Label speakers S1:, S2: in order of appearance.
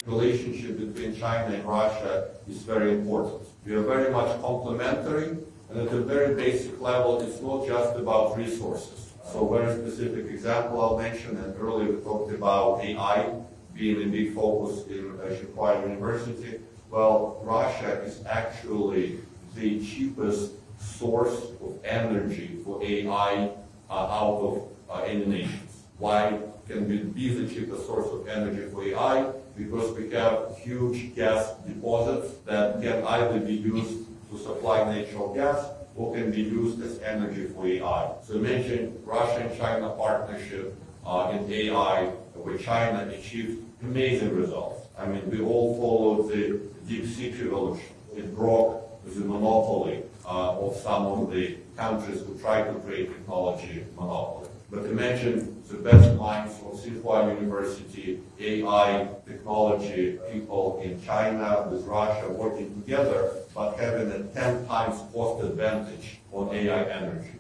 S1: relationship between China and Russia is very important. We are very much complementary, and at a very basic level, it's not just about resources. So a very specific example I'll mention, and earlier we talked about AI being a big focus in Tsinghua University. Well, Russia is actually the cheapest source of energy for AI out of any nations. Why can we be the cheapest source of energy for AI? Because we have huge gas deposits that can either be used to supply natural gas or can be used as energy for AI. So imagine Russia and China partnership in AI, where China achieved amazing results. I mean, we all followed the DeepSeek revolution. It broke the monopoly of some of the countries who try to create technology monopoly. But imagine the best minds from Tsinghua University, AI, technology, people in China with Russia working together, but having a 10 times cost advantage on AI energy.